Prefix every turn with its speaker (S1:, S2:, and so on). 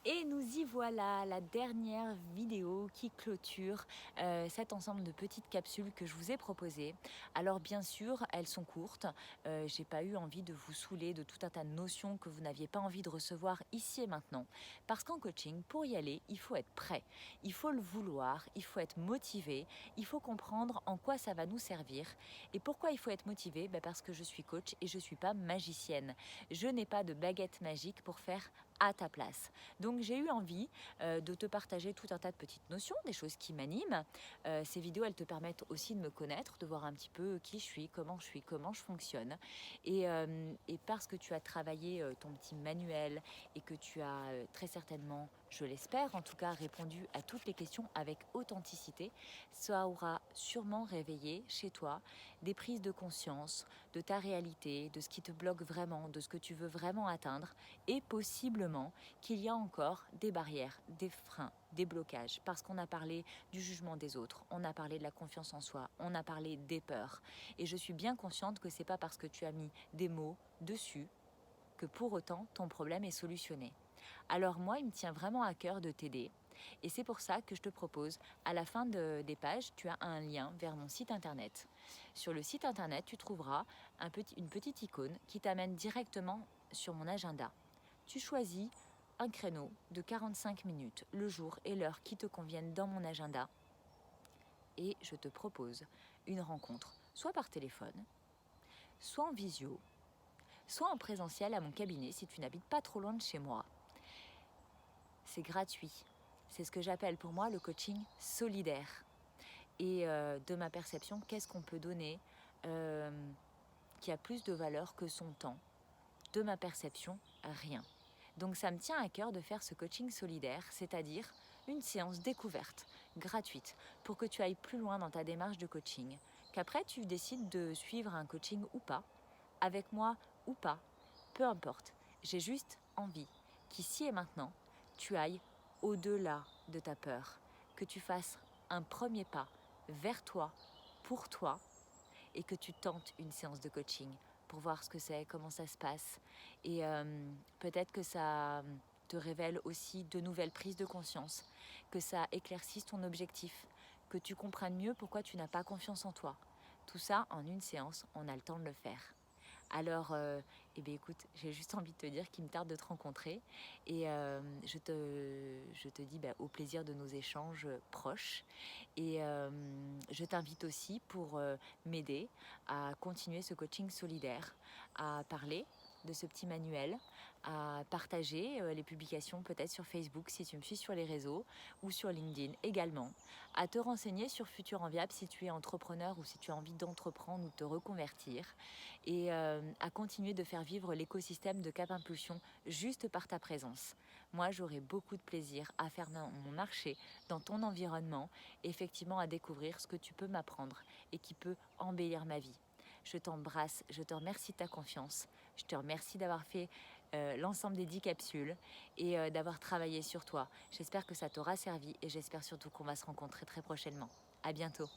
S1: Et nous y voilà, la dernière vidéo qui clôture cet ensemble de petites capsules que je vous ai proposées. Alors bien sûr, elles sont courtes. J'ai pas eu envie de vous saouler de tout un tas de notions que vous n'aviez pas envie de recevoir ici et maintenant. Parce qu'en coaching, pour y aller, il faut être prêt. Il faut le vouloir, il faut être motivé, il faut comprendre en quoi ça va nous servir. Et pourquoi il faut être motivé? Parce que je suis coach et je suis pas magicienne. Je n'ai pas de baguette magique pour faire à ta place. Donc j'ai eu envie de te partager tout un tas de petites notions, des choses qui m'animent. Ces vidéos, elles te permettent aussi de me connaître, de voir un petit peu qui je suis, comment je fonctionne. Et parce que tu as travaillé ton petit manuel et que tu as très certainement, je l'espère en tout cas, répondu à toutes les questions avec authenticité, ça aura sûrement réveillé chez toi des prises de conscience de ta réalité, de ce qui te bloque vraiment, de ce que tu veux vraiment atteindre, et possiblement qu'il y a encore des barrières, des freins, des blocages, parce qu'on a parlé du jugement des autres, on a parlé de la confiance en soi, on a parlé des peurs. Et je suis bien consciente que c'est pas parce que tu as mis des mots dessus que pour autant ton problème est solutionné. Alors moi, il me tient vraiment à cœur de t'aider. Et c'est pour ça que je te propose, à la fin des pages, tu as un lien vers mon site internet. Sur le site internet, tu trouveras une petite icône qui t'amène directement sur mon agenda. Tu choisis un créneau de 45 minutes, le jour et l'heure qui te conviennent dans mon agenda. Et je te propose une rencontre, soit par téléphone, soit en visio, soit en présentiel à mon cabinet si tu n'habites pas trop loin de chez moi. C'est gratuit. C'est ce que j'appelle pour moi le coaching solidaire. Et de ma perception, qu'est-ce qu'on peut donner qui a plus de valeur que son temps? De ma perception, rien. Donc ça me tient à cœur de faire ce coaching solidaire, c'est-à-dire une séance découverte, gratuite, pour que tu ailles plus loin dans ta démarche de coaching, qu'après tu décides de suivre un coaching ou pas, avec moi ou pas, peu importe. J'ai juste envie qu'ici et maintenant, tu ailles au-delà de ta peur, que tu fasses un premier pas vers toi, pour toi, et que tu tentes une séance de coaching pour voir ce que c'est, comment ça se passe. Et peut-être que ça te révèle aussi de nouvelles prises de conscience, que ça éclaircisse ton objectif, que tu comprennes mieux pourquoi tu n'as pas confiance en toi. Tout ça, en une séance, on a le temps de le faire. Alors, écoute, j'ai juste envie de te dire qu'il me tarde de te rencontrer et je te dis au plaisir de nos échanges proches. Et je t'invite aussi pour m'aider à continuer ce coaching solidaire, à parler de ce petit manuel, à partager les publications peut-être sur Facebook si tu me suis sur les réseaux ou sur LinkedIn également, à te renseigner sur Futur Enviable si tu es entrepreneur ou si tu as envie d'entreprendre ou de te reconvertir, et à continuer de faire vivre l'écosystème de Cap Impulsion juste par ta présence. Moi, j'aurai beaucoup de plaisir à faire mon marché dans ton environnement, effectivement à découvrir ce que tu peux m'apprendre et qui peut embellir ma vie. Je t'embrasse, je te remercie de ta confiance, je te remercie d'avoir fait l'ensemble des 10 capsules et d'avoir travaillé sur toi. J'espère que ça t'aura servi et j'espère surtout qu'on va se rencontrer très prochainement. À bientôt.